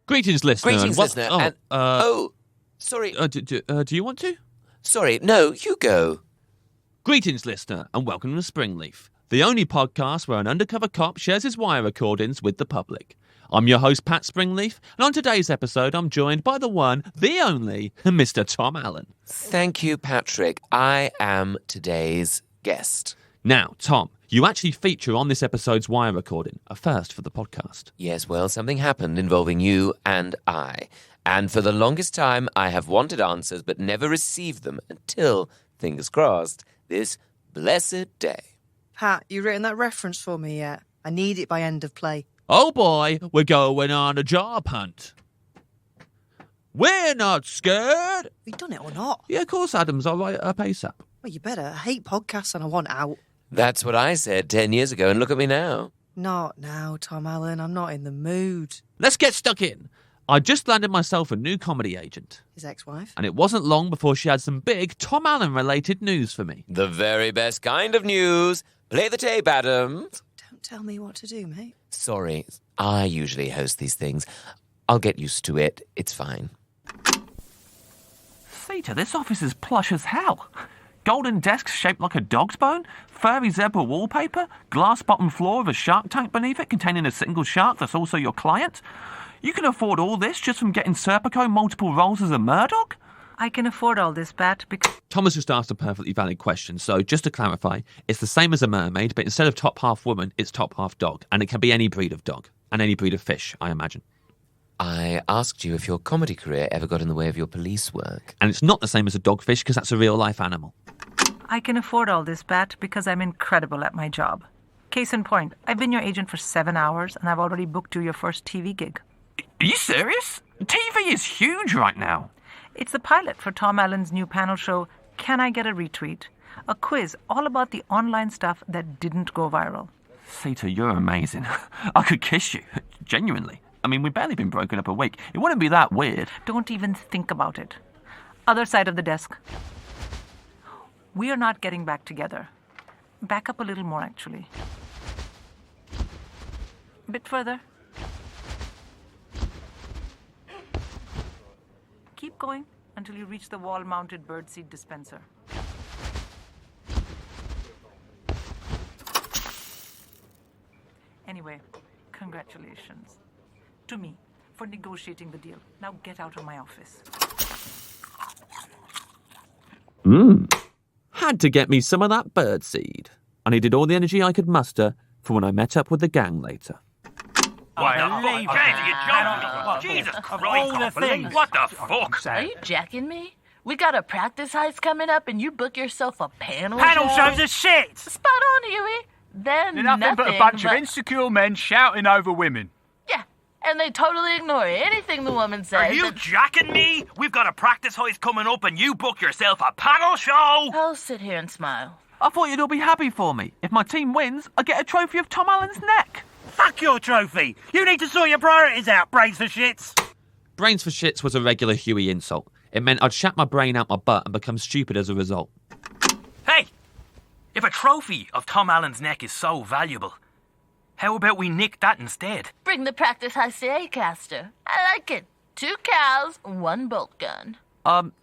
Greetings, listener. Greetings, listener. Sorry. Do you want to? Sorry, no, you go. Greetings, listener, and welcome to Springleaf, the only podcast where an undercover cop shares his wire recordings with the public. I'm your host, Pat Springleaf, and on today's episode, I'm joined by the one, the only, Mr. Tom Allen. Thank you, Patrick. I am today's guest. Now, Tom, you actually feature on this episode's wire recording, a first for the podcast. Yes, well, something happened involving you and I. And for the longest time, I have wanted answers but never received them until, fingers crossed, this blessed day. Pat, you written that reference for me yet? I need it by end of play. Oh boy, we're going on a job hunt. We're not scared. Have you done it or not? Yeah, of course, Adams. I'll write it up ASAP. Well, you better. I hate podcasts and I want out. That's what I said 10 years ago, and look at me now. Not now, Tom Allen. I'm not in the mood. Let's get stuck in. I just landed myself a new comedy agent. His ex-wife? And it wasn't long before she had some big Tom Allen-related news for me. The very best kind of news. Play the tape, Adams. Don't tell me what to do, mate. Sorry, I usually host these things. I'll get used to it. It's fine. Sita, this office is plush as hell. Golden desks shaped like a dog's bone, furry zebra wallpaper, glass bottom floor with a shark tank beneath it containing a single shark that's also your client. You can afford all this just from getting Serpico multiple roles as a Merdog? I can afford all this, Pat, because... Thomas just asked a perfectly valid question, so just to clarify, it's the same as a mermaid, but instead of top half woman, it's top half dog, and it can be any breed of dog, and any breed of fish, I imagine. I asked you if your comedy career ever got in the way of your police work. And it's not the same as a dogfish, because that's a real-life animal. I can afford all this, Pat, because I'm incredible at my job. Case in point, I've been your agent for 7 hours, and I've already booked you your first TV gig. Are you serious? TV is huge right now. It's the pilot for Tom Allen's new panel show, Can I Get a Retweet? A quiz all about the online stuff that didn't go viral. Sita, you're amazing. I could kiss you. Genuinely. I mean, we've barely been broken up a week. It wouldn't be that weird. Don't even think about it. Other side of the desk. We are not getting back together. Back up a little more, actually. A bit further. Keep going until you reach the wall-mounted birdseed dispenser. Anyway, congratulations. To me, for negotiating the deal. Now get out of my office. Had to get me some of that birdseed. I needed all the energy I could muster for when I met up with the gang later. Jesus Christ, what the fuck? Are you jacking me? We got a practice heist coming up and you book yourself a panel Shows are shit! Spot on, Huey. Then They're nothing but a bunch of insecure men shouting over women. Yeah, and they totally ignore anything the woman says. Are you jacking me? We've got a practice heist coming up and you book yourself a panel show? I'll sit here and smile. I thought you'd all be happy for me. If my team wins, I get a trophy of Tom Allen's neck. Fuck your trophy! You need to sort your priorities out, brains for shits! Brains for shits was a regular Huey insult. It meant I'd shat my brain out my butt and become stupid as a result. Hey! If a trophy of Tom Allen's neck is so valuable, how about we nick that instead? Bring the practice heist to Acaster. I like it. 2 cows, 1 bolt gun.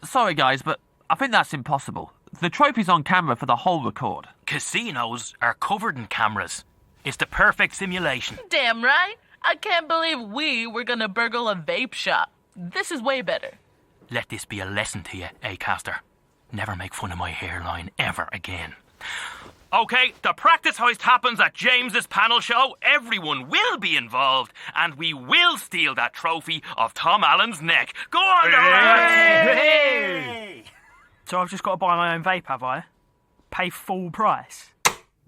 Sorry guys, but I think that's impossible. The trophy's on camera for the whole record. Casinos are covered in cameras. It's the perfect simulation. Damn right. I can't believe we were gonna burgle a vape shop. This is way better. Let this be a lesson to you, Acaster. Never make fun of my hairline ever again. Okay, the practice heist happens at James's panel show. Everyone will be involved, and we will steal that trophy of Tom Allen's neck. Go on, Hey! So I've just got to buy my own vape, have I? Pay full price?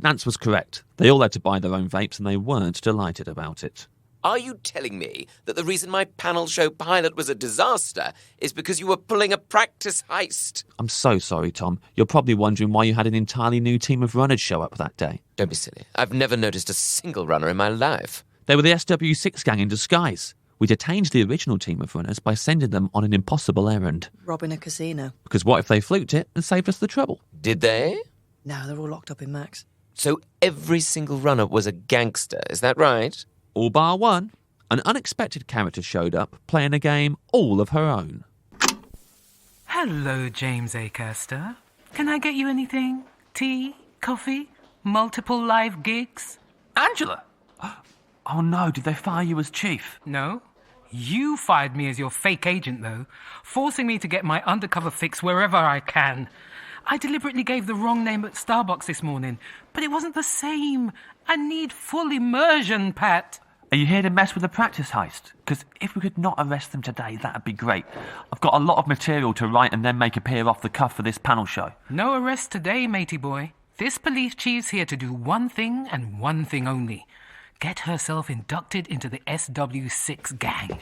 Nance was correct. They all had to buy their own vapes and they weren't delighted about it. Are you telling me that the reason my panel show pilot was a disaster is because you were pulling a practice heist? I'm so sorry, Tom. You're probably wondering why you had an entirely new team of runners show up that day. Don't be silly. I've never noticed a single runner in my life. They were the SW6 gang in disguise. We detained the original team of runners by sending them on an impossible errand. Robbing a casino. Because what if they fluked it and saved us the trouble? Did they? No, they're all locked up in Max. So every single runner was a gangster, is that right? All bar one. An unexpected character showed up, playing a game all of her own. Hello, James Acaster. Can I get you anything? Tea? Coffee? Multiple live gigs? Angela! Oh no, did they fire you as chief? No. You fired me as your fake agent, though, forcing me to get my undercover fix wherever I can. I deliberately gave the wrong name at Starbucks this morning, but it wasn't the same. I need full immersion, Pat. Are you here to mess with the practice heist? Because if we could not arrest them today, that'd be great. I've got a lot of material to write and then make appear off the cuff for this panel show. No arrest today, matey boy. This police chief's here to do one thing and one thing only. Get herself inducted into the SW6 gang.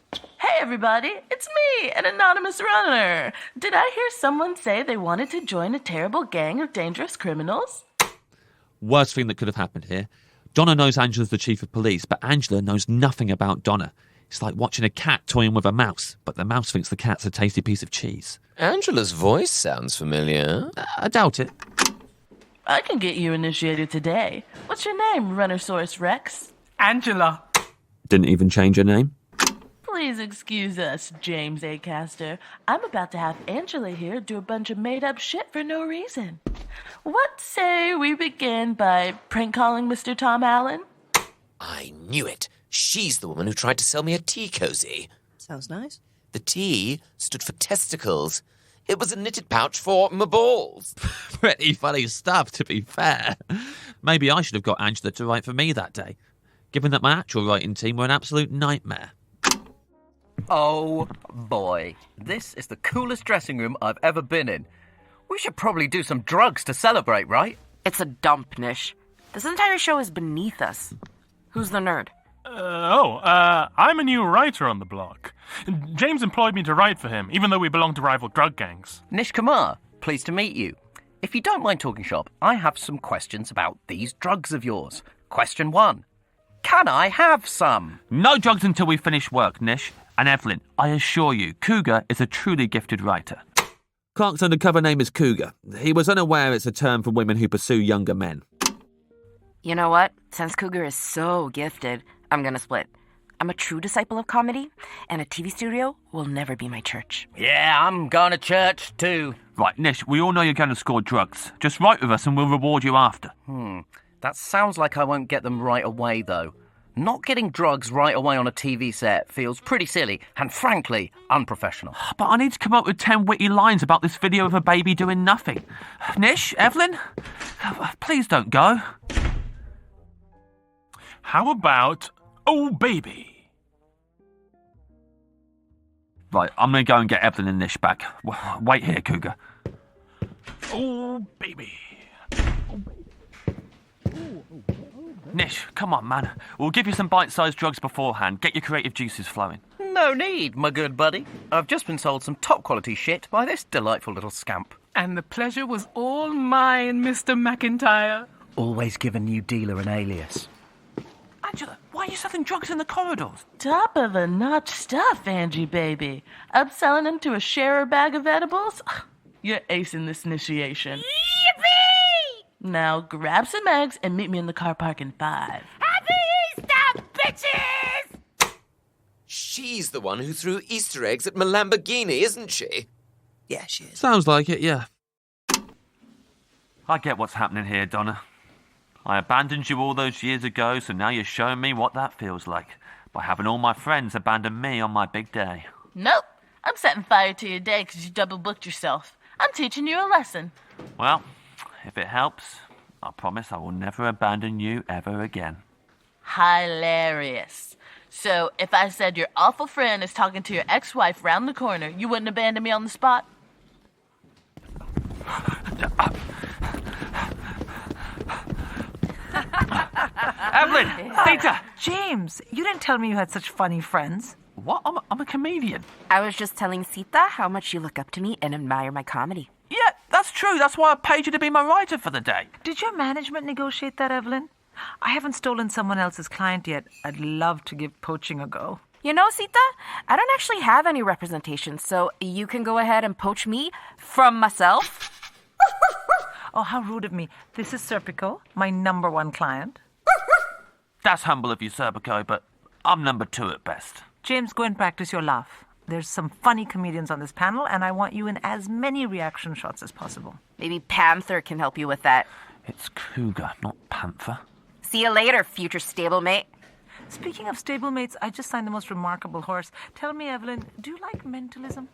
Hey everybody, it's me, an anonymous runner. Did I hear someone say they wanted to join a terrible gang of dangerous criminals? Worst thing that could have happened here. Donna knows Angela's the chief of police, but Angela knows nothing about Donna. It's like watching a cat toying with a mouse, but the mouse thinks the cat's a tasty piece of cheese. Angela's voice sounds familiar. I doubt it. I can get you initiated today. What's your name, Runnersaurus Rex? Angela. Didn't even change her name. Please excuse us, James Acaster. I'm about to have Angela here do a bunch of made-up shit for no reason. What say we begin by prank calling Mr. Tom Allen? I knew it. She's the woman who tried to sell me a tea cozy. Sounds nice. The T stood for testicles. It was a knitted pouch for my balls. Pretty funny stuff, to be fair. Maybe I should have got Angela to write for me that day, given that my actual writing team were an absolute nightmare. Oh, boy. This is the coolest dressing room I've ever been in. We should probably do some drugs to celebrate, right? It's a dump, Nish. This entire show is beneath us. Who's the nerd? I'm a new writer on the block. James employed me to write for him, even though we belong to rival drug gangs. Nish Kumar, pleased to meet you. If you don't mind talking shop, I have some questions about these drugs of yours. Question 1. Can I have some? No drugs until we finish work, Nish. And Evelyn, I assure you, Cougar is a truly gifted writer. Clark's undercover name is Cougar. He was unaware it's a term for women who pursue younger men. You know what? Since Cougar is so gifted, I'm gonna split. I'm a true disciple of comedy, and a TV studio will never be my church. Yeah, I'm going to church too. Right, Nish, we all know you're going to score drugs. Just write with us and we'll reward you after. That sounds like I won't get them right away, though. Not getting drugs right away on a TV set feels pretty silly and, frankly, unprofessional. But I need to come up with 10 witty lines about this video of a baby doing nothing. Nish, Evelyn, please don't go. How about, oh, baby? Right, I'm going to go and get Evelyn and Nish back. Wait here, Cougar. Oh, baby. Nish, come on, man. We'll give you some bite-sized drugs beforehand. Get your creative juices flowing. No need, my good buddy. I've just been sold some top-quality shit by this delightful little scamp. And the pleasure was all mine, Mr. McIntyre. Always give a new dealer an alias. Angela, why are you selling drugs in the corridors? Top of the notch stuff, Angie baby. Upselling them to a sharer bag of edibles? You're acing this initiation. Yippee! Now grab some eggs and meet me in the car park in 5. Happy Easter, bitches! She's the one who threw Easter eggs at my Lamborghini, isn't she? Yeah, she is. Sounds like it, yeah. I get what's happening here, Donna. I abandoned you all those years ago, so now you're showing me what that feels like, by having all my friends abandon me on my big day. Nope. I'm setting fire to your day because you double-booked yourself. I'm teaching you a lesson. Well, if it helps, I promise I will never abandon you ever again. Hilarious. So, if I said your awful friend is talking to your ex-wife round the corner, you wouldn't abandon me on the spot? Evelyn! Sita! James, you didn't tell me you had such funny friends. What? I'm a comedian. I was just telling Sita how much you look up to me and admire my comedy. Yeah, that's true. That's why I paid you to be my writer for the day. Did your management negotiate that, Evelyn? I haven't stolen someone else's client yet. I'd love to give poaching a go. You know, Sita, I don't actually have any representation, so you can go ahead and poach me from myself. Oh, how rude of me. This is Serpico, my #1 client. That's humble of you, Serpico, but I'm number 2 at best. James, go and practice your laugh. There's some funny comedians on this panel, and I want you in as many reaction shots as possible. Maybe Panther can help you with that. It's Cougar, not Panther. See you later, future stablemate. Speaking of stablemates, I just signed the most remarkable horse. Tell me, Evelyn, do you like mentalism?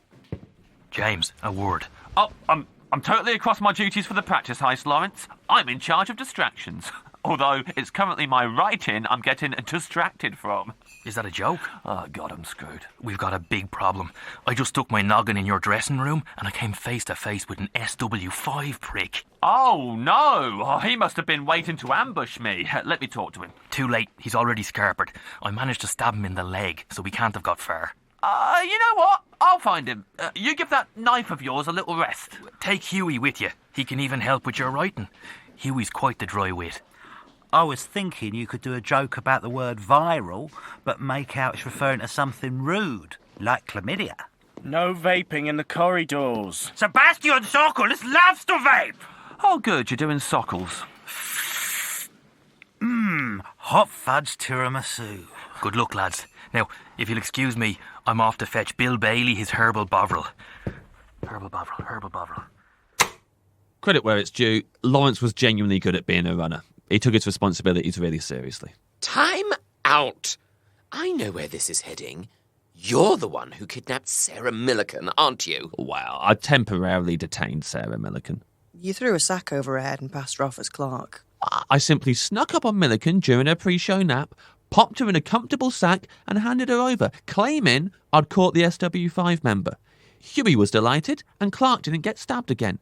James, a word. Oh, I'm totally across my duties for the practice heist, Lawrence. I'm in charge of distractions. Although it's currently my writing I'm getting distracted from. Is that a joke? Oh, God, I'm screwed. We've got a big problem. I just stuck my noggin in your dressing room and I came face to face with an SW5 prick. Oh, no. Oh, he must have been waiting to ambush me. Let me talk to him. Too late. He's already scarpered. I managed to stab him in the leg, so we can't have got far. You know what? I'll find him. You give that knife of yours a little rest. Take Huey with you. He can even help with your writing. Huey's quite the dry wit. I was thinking you could do a joke about the word viral, but make out it's referring to something rude, like chlamydia. No vaping in the corridors. Sebastian Sokolis loves to vape! Oh, good, you're doing sockles. Hot fudge tiramisu. Good luck, lads. Now, if you'll excuse me, I'm off to fetch Bill Bailey his herbal bovril. Herbal bovril. Credit where it's due, Lawrence was genuinely good at being a runner. He took his responsibilities really seriously. Time out! I know where this is heading. You're the one who kidnapped Sarah Millikan, aren't you? Well, I temporarily detained Sarah Millikan. You threw a sack over her head and passed her off as Clark. I simply snuck up on Millikan during her pre-show nap, popped her in a comfortable sack and handed her over, claiming I'd caught the SW5 member. Huey was delighted and Clark didn't get stabbed again.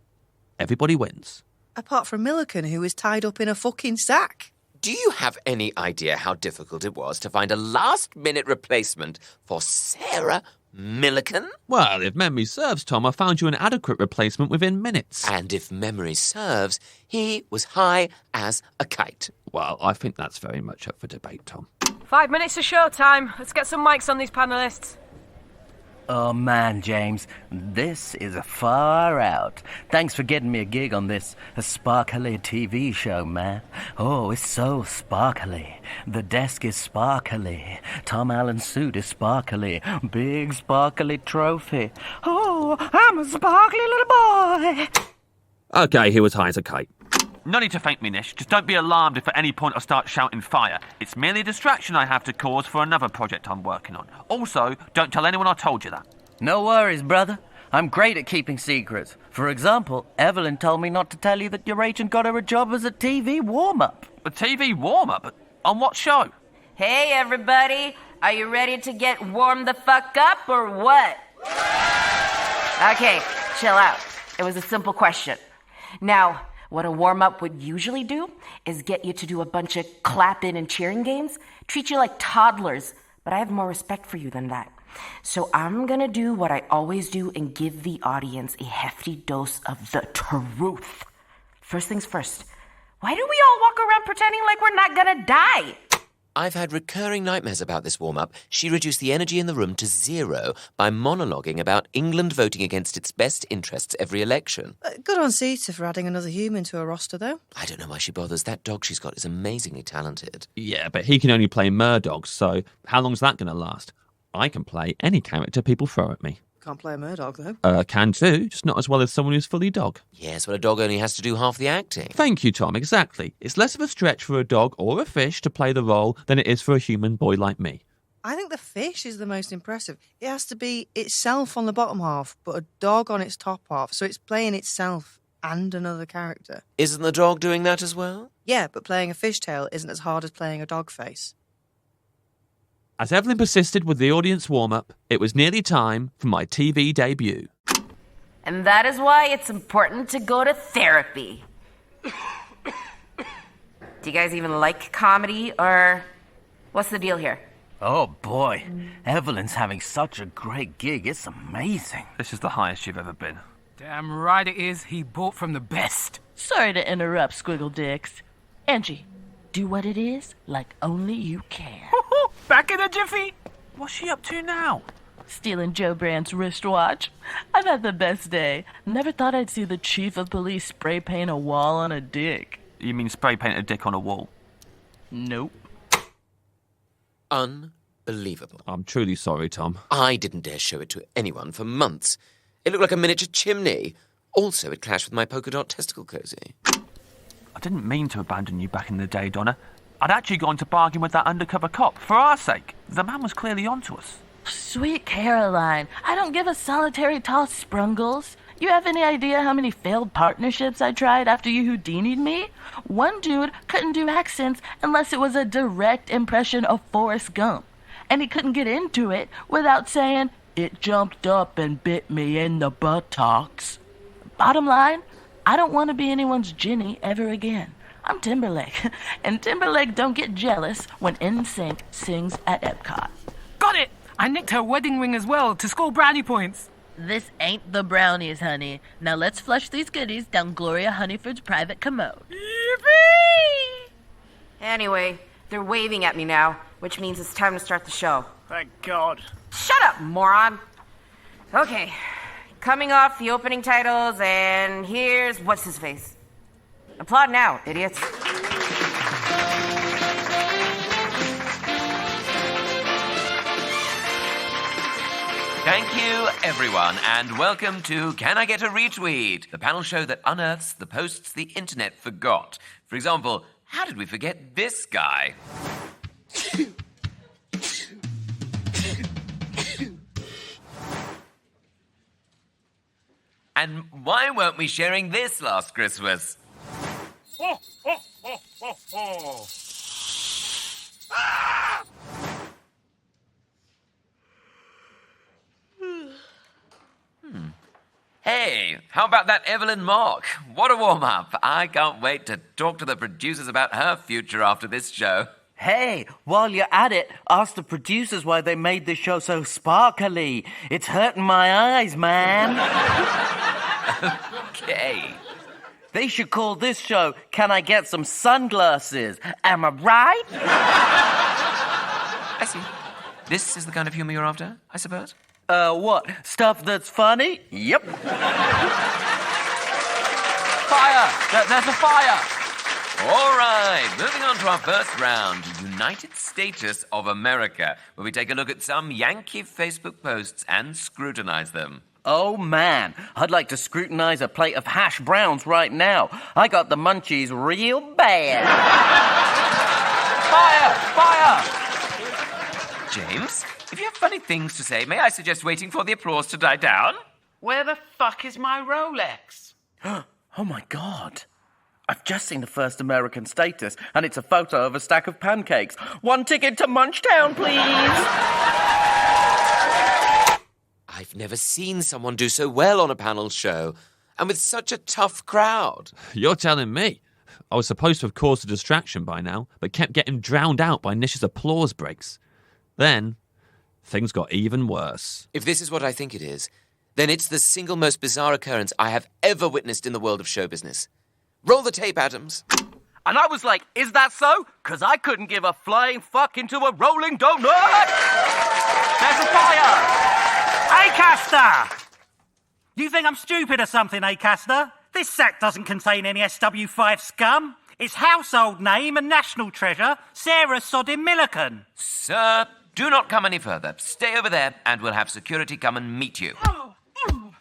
Everybody wins. Apart from Millikan, who was tied up in a fucking sack. Do you have any idea how difficult it was to find a last-minute replacement for Sarah Millikan? Well, if memory serves, Tom, I found you an adequate replacement within minutes. And if memory serves, he was high as a kite. Well, I think that's very much up for debate, Tom. 5 minutes to showtime. Let's get some mics on these panellists. Oh man, James, this is a far out. Thanks for getting me a gig on this sparkly TV show, man. Oh, it's so sparkly. The desk is sparkly. Tom Allen's suit is sparkly. Big sparkly trophy. Oh, I'm a sparkly little boy. Okay, he was high as a kite. No need to thank me, Nish. Just don't be alarmed if at any point I start shouting fire. It's merely a distraction I have to cause for another project I'm working on. Also, don't tell anyone I told you that. No worries, brother. I'm great at keeping secrets. For example, Evelyn told me not to tell you that your agent got her a job as a TV warm-up. A TV warm-up? On what show? Hey, everybody. Are you ready to get warmed the fuck up or what? Okay, chill out. It was a simple question. Now, what a warm-up would usually do is get you to do a bunch of clapping and cheering games, treat you like toddlers, but I have more respect for you than that. So I'm gonna do what I always do and give the audience a hefty dose of the truth. First things first, why do we all walk around pretending like we're not gonna die? I've had recurring nightmares about this warm-up. She reduced the energy in the room to 0 by monologuing about England voting against its best interests every election. Good on Sita for adding another human to her roster, though. I don't know why she bothers. That dog she's got is amazingly talented. Yeah, but he can only play Merdog, so how long's that going to last? I can play any character people throw at me. Can't play a Merdog, though. Can too, just not as well as someone who's fully dog. Yes, well, a dog only has to do half the acting. Thank you, Tom, exactly. It's less of a stretch for a dog or a fish to play the role than it is for a human boy like me. I think the fish is the most impressive. It has to be itself on the bottom half, but a dog on its top half, so it's playing itself and another character. Isn't the dog doing that as well? Yeah, but playing a fishtail isn't as hard as playing a dog face. As Evelyn persisted with the audience warm-up, it was nearly time for my TV debut. And that is why it's important to go to therapy. Do you guys even like comedy, or what's the deal here? Oh boy, Evelyn's having such a great gig, it's amazing. This is the highest you've ever been. Damn right it is. He bought from the best. Sorry to interrupt, Squiggle Dicks. Angie, Do what it is like only you can. Back in a jiffy. What's she up to now? Stealing Joe Brandt's wristwatch. I've had the best day. Never thought I'd see the chief of police spray paint a wall on a dick. You mean spray paint a dick on a wall? Nope. Unbelievable. I'm truly sorry, Tom. I didn't dare show it to anyone for months. It looked like a miniature chimney. Also, it clashed with my polka dot testicle cozy. I didn't mean to abandon you back in the day, Donna. I'd actually gone to bargain with that undercover cop, for our sake. The man was clearly onto us. Sweet Caroline, I don't give a solitary toss, Sprungles. You have any idea how many failed partnerships I tried after you Houdini'd me? One dude couldn't do accents unless it was a direct impression of Forrest Gump. And he couldn't get into it without saying, "It jumped up and bit me in the buttocks." Bottom line, I don't want to be anyone's Ginny ever again. I'm Timberlake, and Timberlake don't get jealous when NSYNC sings at Epcot. Got it! I nicked her wedding ring as well to score brownie points. This ain't the brownies, honey. Now let's flush these goodies down Gloria Honeyford's private commode. Yippee! Anyway, they're waving at me now, which means it's time to start the show. Thank God. Shut up, moron! Okay, coming off the opening titles, and here's What's-His-Face. Applaud now, idiots. Thank you, everyone, and welcome to Can I Get a Retweet? The panel show that unearths the posts the internet forgot. For example, how did we forget this guy? And why weren't we sharing this last Christmas? Ho, ho, ho, ho, ho. Hey, how about that Evelyn Mock? What a warm-up. I can't wait to talk to the producers about her future after this show. Hey, while you're at it, ask the producers why they made this show so sparkly. It's hurting my eyes, man. Okay. They should call this show Can I Get Some Sunglasses? Am I right? I see. This is the kind of humor you're after, I suppose? What? Stuff that's funny? Yep. Fire! There's a fire! All right, moving on to our first round, United Status of America, where we take a look at some Yankee Facebook posts and scrutinize them. Oh, man, I'd like to scrutinize a plate of hash browns right now. I got the munchies real bad. Fire! James, if you have funny things to say, may I suggest waiting for the applause to die down? Where the fuck is my Rolex? Oh, my God. I've just seen the first American status, and it's a photo of a stack of pancakes. One ticket to Munchtown, please. I've never seen someone do so well on a panel show, and with such a tough crowd. You're telling me. I was supposed to have caused a distraction by now, but kept getting drowned out by Nish's applause breaks. Then, things got even worse. If this is what I think it is, then it's the single most bizarre occurrence I have ever witnessed in the world of show business. Roll the tape, Adams. And I was like, is that so? Because I couldn't give a flying fuck into a rolling donut! There's a fire! Acaster! You think I'm stupid or something, Acaster? This sack doesn't contain any SW5 scum. It's household name and national treasure, Sarah Sodding Millikan. Sir, do not come any further. Stay over there, and we'll have security come and meet you.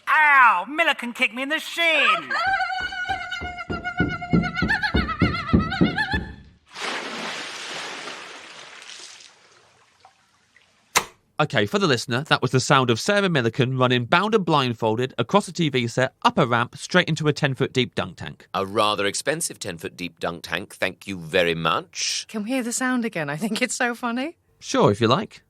Ow! Millikan kicked me in the shin! Okay, for the listener, that was the sound of Sarah Millican running bound and blindfolded across a TV set, up a ramp, straight into a 10-foot deep dunk tank. A rather expensive 10-foot deep dunk tank, thank you very much. Can we hear the sound again? I think it's so funny. Sure, if you like.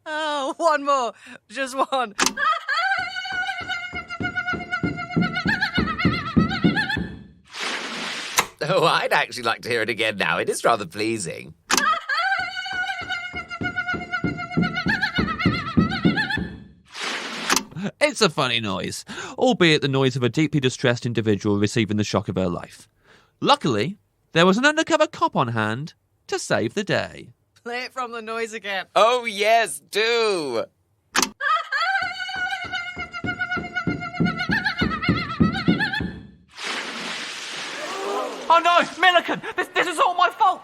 Oh, one more. Just one. Oh, I'd actually like to hear it again now. It is rather pleasing. It's a funny noise, albeit the noise of a deeply distressed individual receiving the shock of her life. Luckily, there was an undercover cop on hand to save the day. Play it from the noise again. Oh, yes, do. Oh no, Millican! This is all my fault!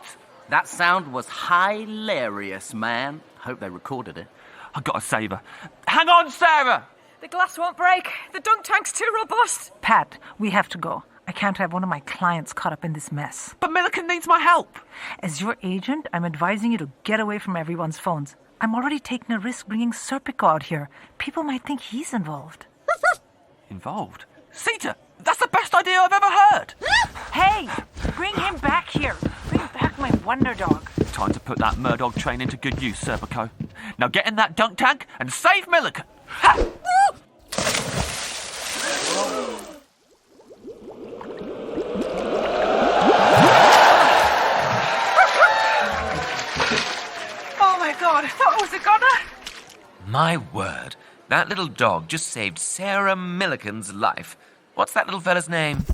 That sound was hilarious, man. Hope they recorded it. I gotta save her. Hang on, Sarah! The glass won't break. The dunk tank's too robust. Pat, we have to go. I can't have one of my clients caught up in this mess. But Millican needs my help. As your agent, I'm advising you to get away from everyone's phones. I'm already taking a risk bringing Serpico out here. People might think he's involved. Involved? Sita, that's the best idea I've ever heard. Hey, bring him back here. Bring back my wonder dog. Time to put that Merdog train into good use, Serpico. Now get in that dunk tank and save Millican. Ha! Oh my god, what was it gonna? My word, that little dog just saved Sarah Millican's life. What's that little fella's name?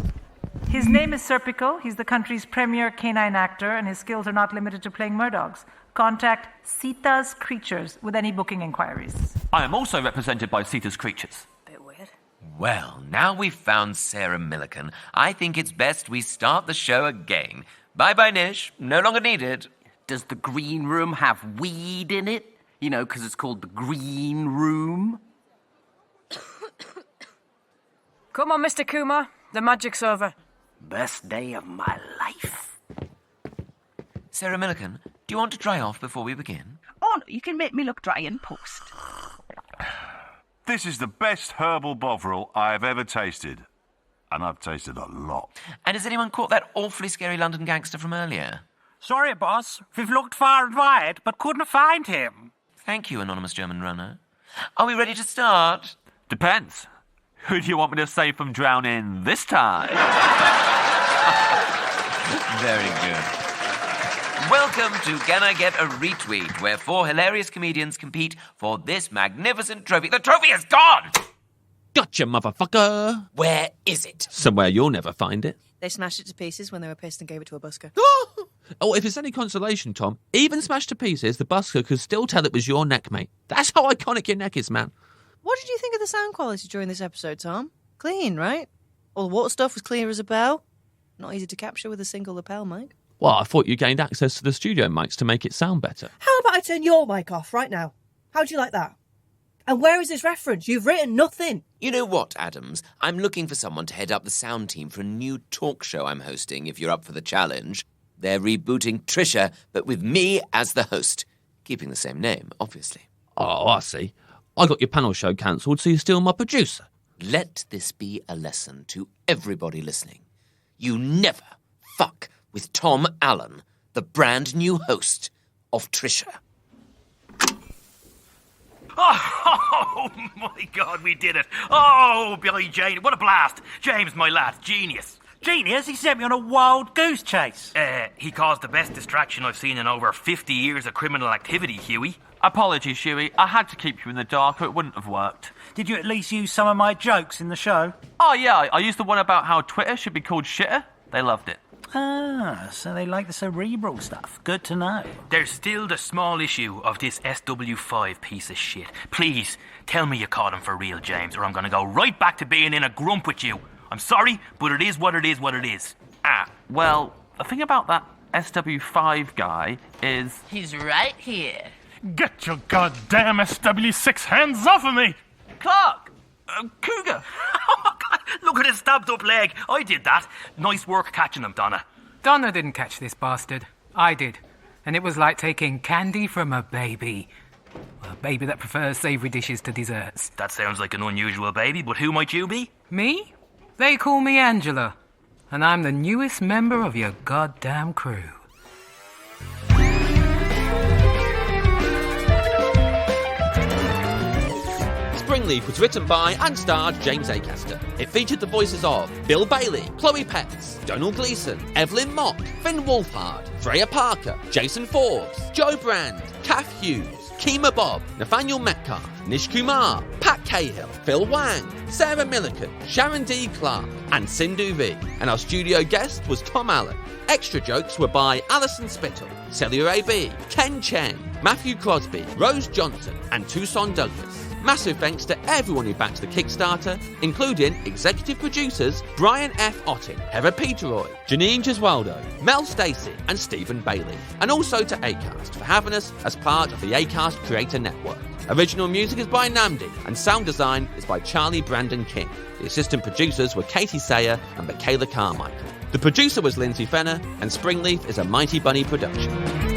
His name is Serpico. He's the country's premier canine actor, and his skills are not limited to playing Merdogs. Contact Sita's Creatures with any booking inquiries. I am also represented by Sita's Creatures. Bit weird. Well, now we've found Sarah Millican, I think it's best we start the show again. Bye-bye, Nish. No longer needed. Does the green room have weed in it? You know, because it's called the green room. Come on, Mr. Kumar. The magic's over. Best day of my life. Sarah Millican, do you want to dry off before we begin? Oh, no, you can make me look dry in post. This is the best herbal bovril I have ever tasted. And I've tasted a lot. And has anyone caught that awfully scary London gangster from earlier? Sorry, boss. We've looked far and wide, but couldn't find him. Thank you, anonymous German runner. Are we ready to start? Depends. Who do you want me to save from drowning this time? Very good. Welcome to Can I Get a Retweet, where 4 hilarious comedians compete for this magnificent trophy. The trophy is gone! Gotcha, motherfucker! Where is it? Somewhere you'll never find it. They smashed it to pieces when they were pissed and gave it to a busker. Oh, if it's any consolation, Tom, even smashed to pieces, the busker could still tell it was your neck, mate. That's how iconic your neck is, man. What did you think of the sound quality during this episode, Tom? Clean, right? All the water stuff was clear as a bell. Not easy to capture with a single lapel mic. Well, I thought you gained access to the studio mics to make it sound better. How about I turn your mic off right now? How'd you like that? And where is this reference? You've written nothing. You know what, Adams? I'm looking for someone to head up the sound team for a new talk show I'm hosting, if you're up for the challenge. They're rebooting Trisha, but with me as the host. Keeping the same name, obviously. Oh, I see. I got your panel show cancelled, so you're still my producer. Let this be a lesson to everybody listening. You never fuck with Tom Allen, the brand new host of Trisha. Oh, my God, we did it. Oh, Billy Jane, what a blast. James, my lad, genius. Genius? He sent me on a wild goose chase. He caused the best distraction I've seen in over 50 years of criminal activity, Huey. Apologies, Huey. I had to keep you in the dark or it wouldn't have worked. Did you at least use some of my jokes in the show? Oh, yeah. I used the one about how Twitter should be called shitter. They loved it. Ah, so they like the cerebral stuff. Good to know. There's still the small issue of this SW5 piece of shit. Please, tell me you caught him for real, James, or I'm going to go right back to being in a grump with you. I'm sorry, but it is what it is what it is. Well, the thing about that SW5 guy is... He's right here. Get your goddamn SW6 hands off of me! Clark! Cougar! Oh, God, look at his stabbed up leg. I did that. Nice work catching him, Donna. Donna didn't catch this bastard. I did. And it was like taking candy from a baby. A baby that prefers savoury dishes to desserts. That sounds like an unusual baby, but who might you be? Me? They call me Angela. And I'm the newest member of your goddamn crew. Springleaf was written by and starred James Acaster. It featured the voices of Bill Bailey, Chloe Petts, Donald Gleeson, Evelyn Mock, Finn Wolfhard, Freya Parker, Jason Forbes, Joe Brand, Kath Hughes, Kima Bob, Nathaniel Metcalf, Nish Kumar, Pat Cahill, Phil Wang, Sarah Millican, Sharon D. Clark, and Sindhu V. And our studio guest was Tom Allen. Extra jokes were by Alison Spittle, Celia A.B., Ken Chen, Matthew Crosby, Rose Johnson, and Tucson Douglas. Massive thanks to everyone who backed the Kickstarter, including executive producers Brian F. Otting, Heather Peteroy, Janine Gesualdo, Mel Stacey, and Stephen Bailey. And also to Acast for having us as part of the Acast Creator Network. Original music is by Namdi, and sound design is by Charlie Brandon King. The assistant producers were Katie Sayer and Michaela Carmichael. The producer was Lindsay Fenner, and Springleaf is a Mighty Bunny production.